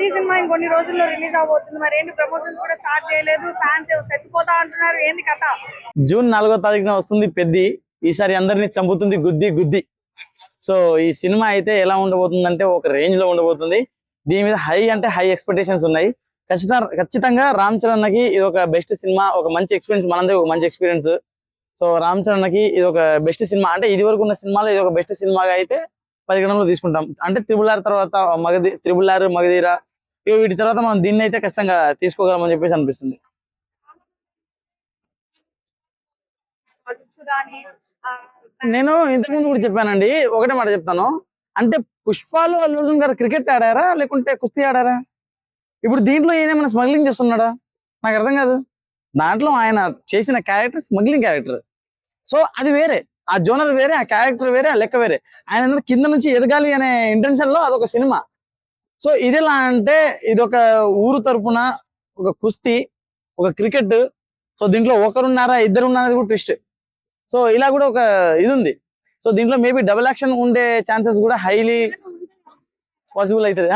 పెద్ద సినిమా ఇంకొన్ని రోజుల్లో రిలీజ్ అవబోతుంది. మరి ఏంటి ప్రమోషన్స్ కూడా స్టార్ట్ చేయలేదు. ఫ్యాన్స్ చచ్చిపోతా అంటున్నారు. ఏంది కథ? జూన్ 4వ తారీఖున వస్తుంది పెద్ది. ఈసారి అందరినీ చంపుతుంది గుద్ది గుద్ది. సో ఈ సినిమా అయితే ఎలా ఉండబోతుందంటే ఒక రేంజ్ లో ఉండబోతుంది. దీని మీద హై అంటే హై ఎక్స్పెక్టేషన్స్ ఉన్నాయి. ఖచ్చితంగా రామ్ చరణ్ కి ఇది ఒక బెస్ట్ సినిమా, ఒక మంచి ఎక్స్పీరియన్స్, మనందరికి ఒక మంచి ఎక్స్పీరియన్స్. సో రామ్ చరణ్ కి ఇది ఒక బెస్ట్ సినిమా, అంటే ఇది వరకు ఉన్న సినిమాలో ఇది ఒక బెస్ట్ సినిమాగా అయితే పరిగణనలో తీసుకుంటాం. అంటే త్రిబుల్ తర్వాత మగధీర వీటి తర్వాత మనం దీన్ని అయితే ఖచ్చితంగా తీసుకోగలమని చెప్పేసి అనిపిస్తుంది. నేను ఇంతకుముందు కూడా చెప్పానండి, ఒకటే మాట చెప్తాను. అంటే పుష్పాలు అల్లు అర్జున్ గారు క్రికెట్ ఆడారా లేకుంటే కుస్తీ ఆడారా? ఇప్పుడు దీంట్లో ఏమైనా స్మగ్లింగ్ చేస్తున్నాడా? నాకు అర్థం కాదు. దాంట్లో ఆయన చేసిన క్యారెక్టర్ స్మగ్లింగ్ క్యారెక్టర్. సో అది వేరే, ఆ జోనర్ వేరే, ఆ క్యారెక్టర్ వేరే, ఆ లెక్క వేరే. ఆయన కింద నుంచి ఎదగాలి అనే ఇంటెన్షన్ లో అదొక సినిమా. సో ఇది ఎలా అంటే ఇది ఒక ఊరు తరపున ఒక కుస్తీ, ఒక క్రికెట్. సో దీంట్లో ఒకరున్నారా ఇద్దరున్నారా కూడా ట్విస్ట్. సో ఇలా కూడా ఒక ఇది ఉంది. సో దీంట్లో మేబీ డబుల్ యాక్షన్ ఉండే ఛాన్సెస్ కూడా హైలీ పాసిబుల్ అవుతుంది.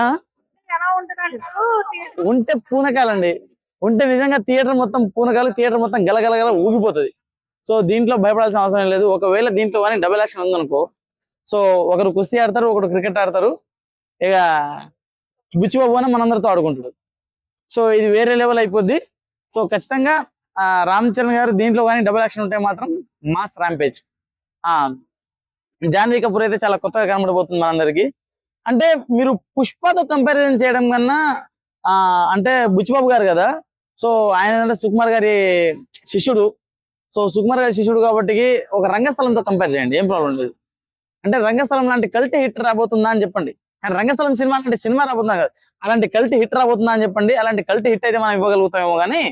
ఉంటే పూనకాలండి, ఉంటే నిజంగా థియేటర్ మొత్తం పూనకాలు, థియేటర్ మొత్తం గలగలగల ఊగిపోతుంది. సో దీంట్లో భయపడాల్సిన అవసరం లేదు. ఒకవేళ దీంట్లో కానీ డబుల్ యాక్షన్ ఉందనుకో, సో ఒకరు కుస్తీ ఆడతారు, ఒకరు క్రికెట్ ఆడతారు, ఇక బుచ్చిబాబు అని మనందరితో ఆడుకుంటాడు. సో ఇది వేరే లెవెల్ అయిపోద్ది. సో ఖచ్చితంగా రామ్ చరణ్ గారు దీంట్లో కానీ డబుల్ యాక్షన్ ఉంటే మాత్రం మాస్ ర్యాంపేజ్. జాన్వీ కపూర్ అయితే చాలా కొత్తగా కనబడబోతుంది మనందరికి. అంటే మీరు పుష్పతో కంపారిజన్ చేయడం కన్నా అంటే బుచ్చిబాబు గారు కదా, సో ఆయన అంటే సుకుమార్ గారి శిష్యుడు. సో సుకుమార్ గారి శిష్యుడు కాబట్టి ఒక రంగస్థలంతో కంపేర్ చేయండి, ఏం ప్రాబ్లం లేదు. అంటే రంగస్థలం లాంటి కల్ట్ హిట్ రాబోతుందా అని చెప్పండి. కానీ రంగస్థలం సినిమా లాంటి సినిమా రాబోతుందా కాదు, అలాంటి కల్ట్ హిట్ రాబోతుందా అని చెప్పండి. అలాంటి కల్ట్ హిట్ అయితే మనం ఇవ్వగలుగుతామేమో కానీ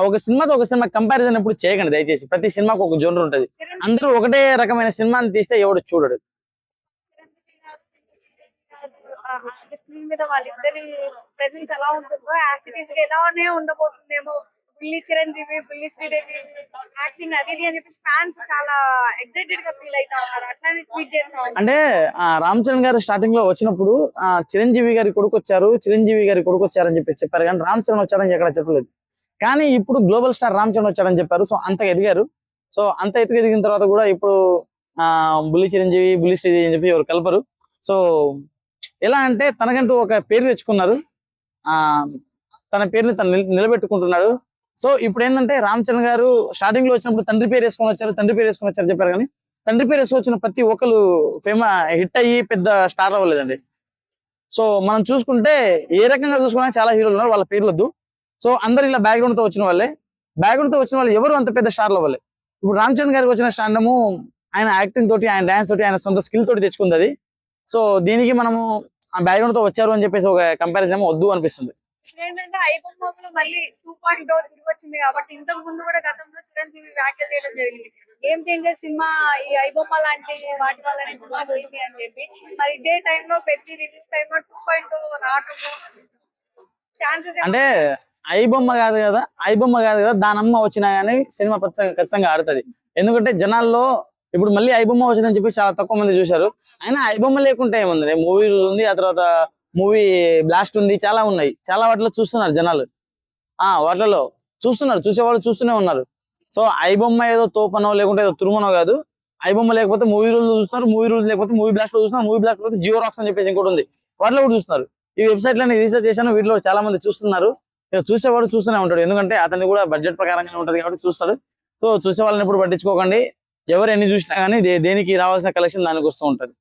ఒక సినిమాతో ఒక సినిమా కంపారిజన్ ఎప్పుడు చేయకండి దయచేసి. ప్రతి సినిమాకు ఒక జోనర్ ఉంటుంది. అందరూ ఒకటే రకమైన సినిమాని తీస్తే ఎవడు చూడడు. స్క్రీన్ మీద వాళ్ళిద్దరి ప్రెసెన్స్ ఎలా ఉంటుందో యాక్టివిటీస్ ఎలానే ఉండబోతుందేమో. బుల్లి చిరంజీవి, బుల్లి శ్రీదేవి యాక్టింగ్ అది అని చెప్పేసి ఫ్యాన్స్ చాలా ఎక్సైటెడ్ గా ఫీల్ అవుతా ఉన్నారు. అట్లానే ట్వీట్ చేస్తాం. అంటే రామ్ చరణ్ గారు స్టార్టింగ్ లో వచ్చినప్పుడు చిరంజీవి గారి కొడుకు వచ్చారని చెప్పేసి చెప్పారు, కానీ రామ్ చరణ్ వచ్చారని ఎక్కడ చెప్పలేదు. కానీ ఇప్పుడు గ్లోబల్ స్టార్ రామ్ చరణ్ వచ్చాడని చెప్పారు. సో అంతగా ఎదిగారు. సో అంత ఎదిగిన తర్వాత కూడా ఇప్పుడు బుల్లి చిరంజీవి, బుల్లి శ్రీదేవి అని చెప్పి ఎవరు కలపరు. సో ఎలా అంటే తనకంటూ ఒక పేరు తెచ్చుకున్నారు, తన పేరుని తను నిలబెట్టుకుంటున్నాడు. సో ఇప్పుడు ఏంటంటే రామ్ చరణ్ గారు స్టార్టింగ్ లో వచ్చినప్పుడు తండ్రి పేరు వేసుకొని వచ్చారు చెప్పారు, కానీ తండ్రి పేరు వేసుకొచ్చిన ప్రతి ఒక్కరు హిట్ అయ్యి పెద్ద స్టార్ అవ్వలేదండి. సో మనం చూసుకుంటే ఏ రకంగా చూసుకున్నా చాలా హీరోలు ఉన్నారు, వాళ్ళ పేర్లు వద్దు. సో అందరు ఇలా బ్యాక్గ్రౌండ్ తో వచ్చిన వాళ్ళు ఎవరు అంత పెద్ద స్టార్లు అవ్వలేదు. ఇప్పుడు రామ్ చరణ్ గారికి వచ్చిన స్టాండము ఆయన యాక్టింగ్ తోటి, ఆయన డాన్స్ తోటి, ఆయన సొంత స్కిల్ తోటి తెచ్చుకుంది అది. సో దీనికి మనము ఆ బ్యాక్గ్రౌండ్ తో వచ్చారు అని చెప్పేసి ఒక కంపారిజన్ వద్దు అనిపిస్తుంది. ఏంటంటే ఐబొమ్మలో మళ్ళీ 2.0 తిరిగి వచ్చింది కాబట్టి ఇంతకు ముందు కూడా గతంలో చిరంజీవి వ్యాఖ్యలు చేయడం జరిగింది. గేమ్ చేంజర్ సినిమా ఈ ఐబొమ్మ లాంటి వాటి వల్లనే సినిమా పోయింది అని చెప్పి. మరి ఇదే టైంలో పెద్ద రిలీజ్ టైంలో 2.0 రావటము ఛాన్సెస్ అంటే ఐబొమ్మ కాదు కదా దానమ్మ వచ్చినా కానీ సినిమా ఖచ్చితంగా ఆడుతుంది. ఎందుకంటే జనాల్లో ఇప్పుడు మళ్ళీ ఐబొమ్మ వచ్చిందని చెప్పి చాలా తక్కువ మంది చూశారు. అయినా ఐబొమ్మ లేకుంటే ఏముంది, మూవీ ఉంది, ఆ తర్వాత మూవీ బ్లాస్ట్ ఉంది, చాలా ఉన్నాయి. చాలా వాటిలో చూస్తున్నారు జనాలు, వాటిలో చూస్తున్నారు, చూసేవాళ్ళు చూస్తూనే ఉన్నారు. సో ఐబొమ్మ ఏదో తోపనో లేకుంటే ఏదో తురుమనో కాదు. ఐబొమ్మ లేకపోతే మూవీ రూల్ చూస్తున్నారు, మూవీ రూల్స్ లేకపోతే మూవీ బ్లాస్ట్ లో చూస్తున్నారు, మూవీ బ్లాస్ట్ లేకపోతే జియో రాక్స్ అని చెప్పేసి ఇంకోటి ఉంది, వాటిలో కూడా చూస్తున్నారు. ఈ వెబ్సైట్ లో రీసెర్చ్ చేశాను, వీటిలో చాలా మంది చూస్తున్నారు. చూసేవాడు చూస్తూనే ఉంటాడు, ఎందుకంటే అతన్ని కూడా బడ్జెట్ ప్రకారంగానే ఉంటది కాబట్టి చూస్తాడు. సో చూసే వాళ్ళని ఎప్పుడు పట్టించుకోకండి. ఎవరు ఎన్ని చూసినా కానీ దేనికి రావాల్సిన కలెక్షన్ దానికి వస్తూ ఉంటది.